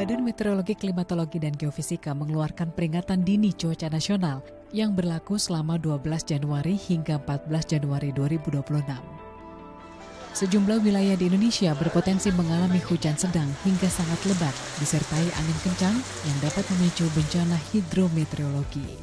Badan Meteorologi, Klimatologi, dan Geofisika mengeluarkan peringatan dini cuaca nasional yang berlaku selama 12 Januari hingga 14 Januari 2026. Sejumlah wilayah di Indonesia berpotensi mengalami hujan sedang hingga sangat lebat, disertai angin kencang yang dapat memicu bencana hidrometeorologi.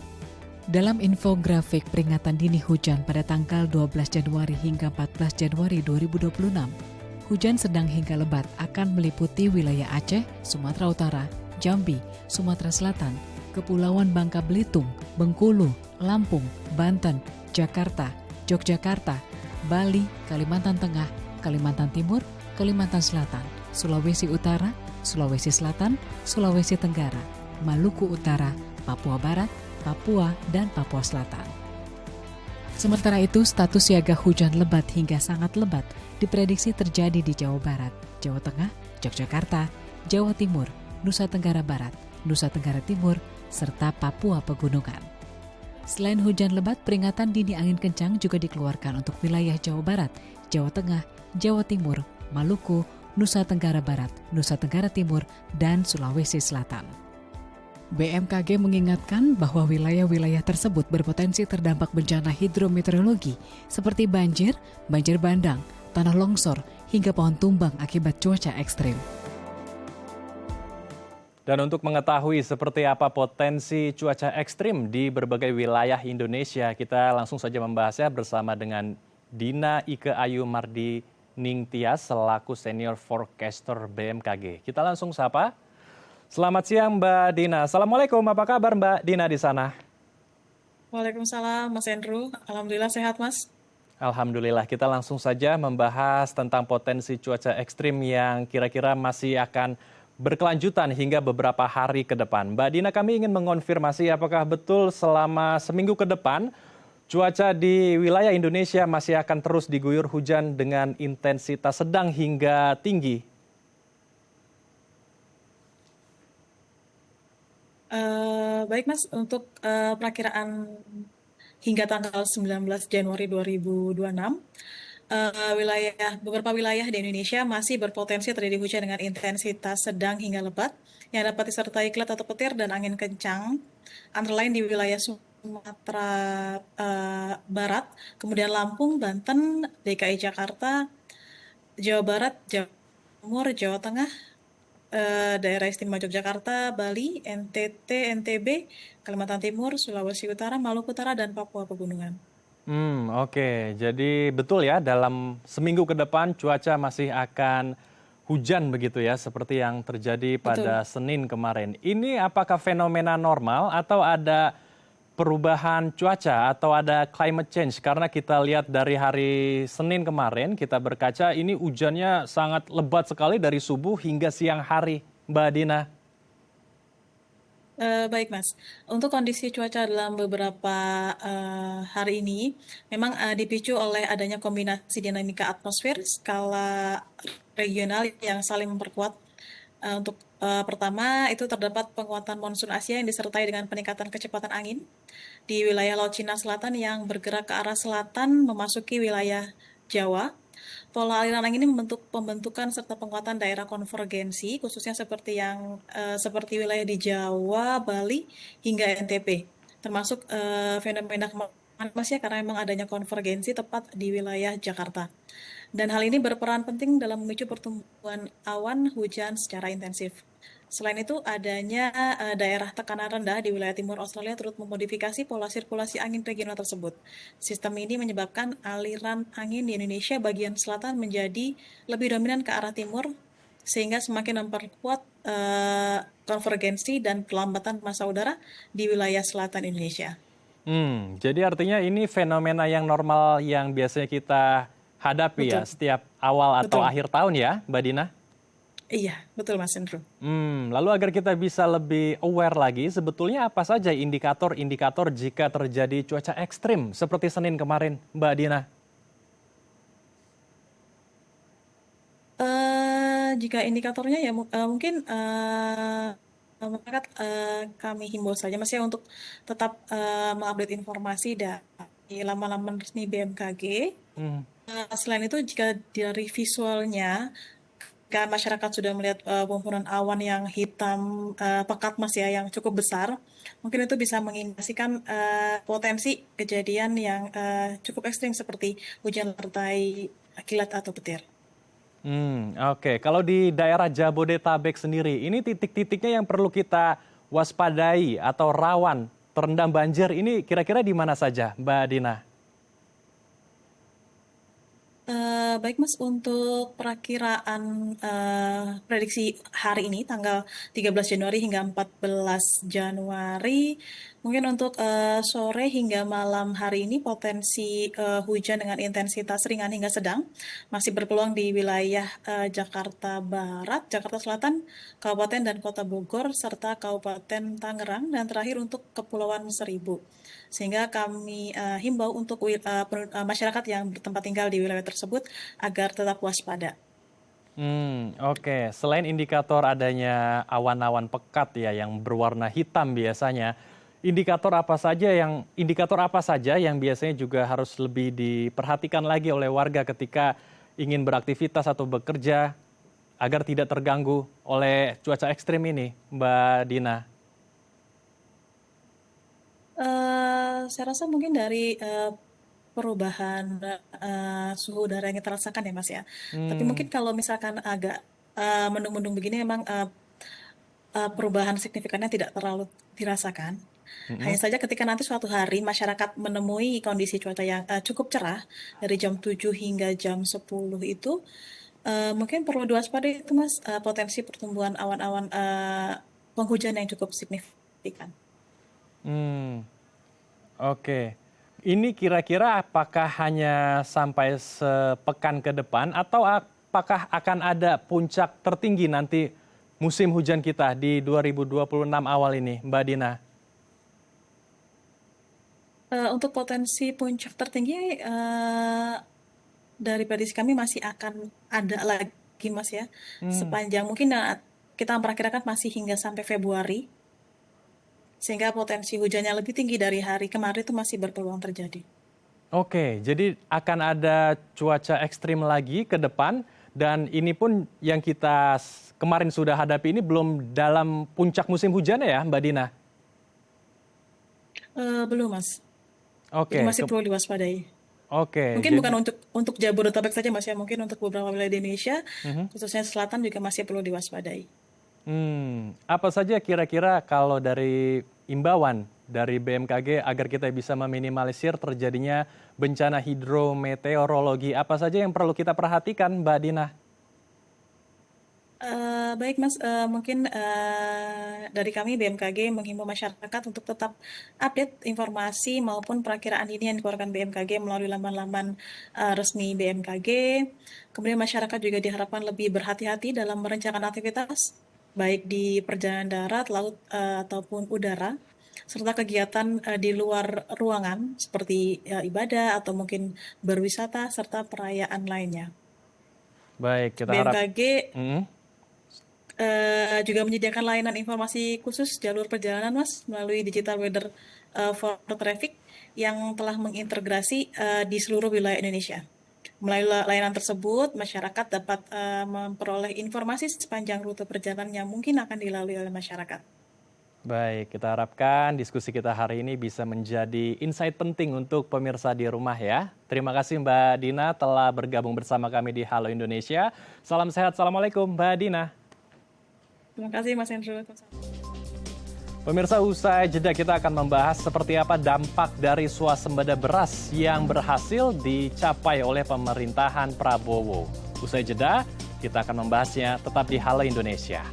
Dalam infografik peringatan dini hujan pada tanggal 12 Januari hingga 14 Januari 2026, hujan sedang hingga lebat akan meliputi wilayah Aceh, Sumatera Utara, Jambi, Sumatera Selatan, Kepulauan Bangka Belitung, Bengkulu, Lampung, Banten, Jakarta, Yogyakarta, Bali, Kalimantan Tengah, Kalimantan Timur, Kalimantan Selatan, Sulawesi Utara, Sulawesi Selatan, Sulawesi Tenggara, Maluku Utara, Papua Barat, Papua, dan Papua Selatan. Sementara itu, status siaga hujan lebat hingga sangat lebat diprediksi terjadi di Jawa Barat, Jawa Tengah, Yogyakarta, Jawa Timur, Nusa Tenggara Barat, Nusa Tenggara Timur, serta Papua Pegunungan. Selain hujan lebat, peringatan dini angin kencang juga dikeluarkan untuk wilayah Jawa Barat, Jawa Tengah, Jawa Timur, Maluku, Nusa Tenggara Barat, Nusa Tenggara Timur, dan Sulawesi Selatan. BMKG mengingatkan bahwa wilayah-wilayah tersebut berpotensi terdampak bencana hidrometeorologi seperti banjir, banjir bandang, tanah longsor, hingga pohon tumbang akibat cuaca ekstrim. Dan untuk mengetahui seperti apa potensi cuaca ekstrim di berbagai wilayah Indonesia, kita langsung saja membahasnya bersama dengan Dina Ike Ayu Mardi Ningtyas selaku Senior Forecaster BMKG. Kita langsung sapa. Selamat siang Mbak Dina. Assalamualaikum, apa kabar Mbak Dina di sana? Waalaikumsalam Mas Andrew, Alhamdulillah sehat Mas. Alhamdulillah, kita langsung saja membahas tentang potensi cuaca ekstrim yang kira-kira masih akan berkelanjutan hingga beberapa hari ke depan. Mbak Dina, kami ingin mengonfirmasi apakah betul selama seminggu ke depan cuaca di wilayah Indonesia masih akan terus diguyur hujan dengan intensitas sedang hingga tinggi? Baik Mas, untuk perakiraan hingga tanggal 19 Januari 2026, beberapa wilayah di Indonesia masih berpotensi terjadi hujan dengan intensitas sedang hingga lebat yang dapat disertai kilat atau petir dan angin kencang, antara lain di wilayah Sumatera Barat, kemudian Lampung, Banten, DKI Jakarta, Jawa Barat, Jawa Timur, Jawa Tengah, daerah istimewa Yogyakarta, Bali, NTT, NTB, Kalimantan Timur, Sulawesi Utara, Maluku Utara, dan Papua Pegunungan. Oke. Jadi betul ya, dalam seminggu ke depan cuaca masih akan hujan begitu ya, seperti yang terjadi pada Betul. Senin kemarin. Ini apakah fenomena normal atau ada perubahan cuaca atau ada climate change? Karena kita lihat dari hari Senin kemarin, kita berkaca ini hujannya sangat lebat sekali dari subuh hingga siang hari, Mbak Dina. Baik Mas, untuk kondisi cuaca dalam beberapa hari ini memang dipicu oleh adanya kombinasi dinamika atmosfer skala regional yang saling memperkuat. Untuk pertama itu terdapat penguatan monsun Asia yang disertai dengan peningkatan kecepatan angin di wilayah Laut Cina Selatan yang bergerak ke arah selatan memasuki wilayah Jawa. Pola aliran angin ini membentuk pembentukan serta penguatan daerah konvergensi, khususnya seperti wilayah di Jawa, Bali, hingga NTB, termasuk fenomena kemarin Mas ya, karena memang adanya konvergensi tepat di wilayah Jakarta. Dan hal ini berperan penting dalam memicu pertumbuhan awan hujan secara intensif. Selain itu, adanya daerah tekanan rendah di wilayah timur Australia turut memodifikasi pola sirkulasi angin regional tersebut. Sistem ini menyebabkan aliran angin di Indonesia bagian selatan menjadi lebih dominan ke arah timur, sehingga semakin memperkuat konvergensi dan pelambatan massa udara di wilayah selatan Indonesia. Jadi artinya ini fenomena yang normal yang biasanya kita hadapi ya Betul, setiap awal atau betul. akhir tahun ya, Mbak Dina? Iya, betul Mas Andrew. Lalu agar kita bisa lebih aware lagi, sebetulnya apa saja indikator-indikator jika terjadi cuaca ekstrim seperti Senin kemarin, Mbak Dina? Jika indikatornya ya mungkin masyarakat kami himbau saja Mas ya untuk tetap mengupdate informasi dari laman-laman resmi BMKG. Hmm, Selain itu jika dari visualnya ketika masyarakat sudah melihat gumpalan awan yang hitam pekat Mas ya, yang cukup besar, mungkin itu bisa mengindikasikan potensi kejadian yang cukup ekstrim seperti hujan disertai kilat atau petir. Oke. Kalau di daerah Jabodetabek sendiri, ini titik-titiknya yang perlu kita waspadai atau rawan terendam banjir ini kira-kira di mana saja, Mbak Dina? Baik Mas, untuk perakiraan prediksi hari ini tanggal 13 Januari hingga 14 Januari, mungkin untuk sore hingga malam hari ini potensi hujan dengan intensitas ringan hingga sedang masih berpeluang di wilayah Jakarta Barat, Jakarta Selatan, Kabupaten dan Kota Bogor, serta Kabupaten Tangerang, dan terakhir untuk Kepulauan Seribu. Sehingga kami himbau untuk masyarakat yang bertempat tinggal di wilayah tersebut agar tetap waspada. Oke. Selain indikator adanya awan-awan pekat ya yang berwarna hitam biasanya, indikator apa saja yang biasanya juga harus lebih diperhatikan lagi oleh warga ketika ingin beraktivitas atau bekerja agar tidak terganggu oleh cuaca ekstrim ini, Mbak Dina? Saya rasa mungkin dari perubahan suhu udara yang kita rasakan ya Mas ya. Tapi Hmm, mungkin kalau misalkan agak mendung-mendung begini memang perubahan signifikannya tidak terlalu dirasakan. mm-mm. Hanya saja ketika nanti suatu hari masyarakat menemui kondisi cuaca yang cukup cerah dari jam 7 hingga jam 10 itu mungkin perlu diwaspadai itu Mas, potensi pertumbuhan awan-awan penghujan yang cukup signifikan. Hmm, oke. Ini kira-kira apakah hanya sampai sepekan ke depan atau apakah akan ada puncak tertinggi nanti musim hujan kita di 2026 awal ini, Mbak Dina? Untuk potensi puncak tertinggi dari prediksi kami masih akan ada lagi Mas ya, Hmm, sepanjang mungkin kita memperkirakan masih hingga sampai Februari, sehingga potensi hujannya lebih tinggi dari hari kemarin itu masih berpeluang terjadi. oke, jadi akan ada cuaca ekstrim lagi ke depan dan ini pun yang kita kemarin sudah hadapi ini belum dalam puncak musim hujan ya, Mbak Dina? Belum Mas, jadi Oke, masih perlu diwaspadai. oke, Mungkin bukan jadi untuk Jabodetabek saja Mas ya, mungkin untuk beberapa wilayah di Indonesia, mhm. khususnya selatan juga masih perlu diwaspadai. Apa saja kira-kira kalau dari imbauan dari BMKG agar kita bisa meminimalisir terjadinya bencana hidrometeorologi, apa saja yang perlu kita perhatikan, Mbak Dina? Baik Mas, mungkin dari kami BMKG menghimbau masyarakat untuk tetap update informasi maupun perakiraan dini yang dikeluarkan BMKG melalui laman-laman resmi BMKG. Kemudian masyarakat juga diharapkan lebih berhati-hati dalam merencanakan aktivitas, baik di perjalanan darat, laut, ataupun udara, serta kegiatan di luar ruangan seperti ibadah atau mungkin berwisata serta perayaan lainnya. Baik, kita harap. BMKG Mhm. juga menyediakan layanan informasi khusus jalur perjalanan Mas melalui digital weather for traffic yang telah mengintegrasi di seluruh wilayah Indonesia. Melalui layanan tersebut, masyarakat dapat memperoleh informasi sepanjang rute perjalanan yang mungkin akan dilalui oleh masyarakat. Baik, kita harapkan diskusi kita hari ini bisa menjadi insight penting untuk pemirsa di rumah ya. Terima kasih Mbak Dina telah bergabung bersama kami di Halo Indonesia. Salam sehat, Assalamualaikum Mbak Dina. Terima kasih Mas Hendro. Pemirsa, usai jeda kita akan membahas seperti apa dampak dari swasembada beras yang berhasil dicapai oleh pemerintahan Prabowo. Usai jeda, kita akan membahasnya tetap di Halo Indonesia.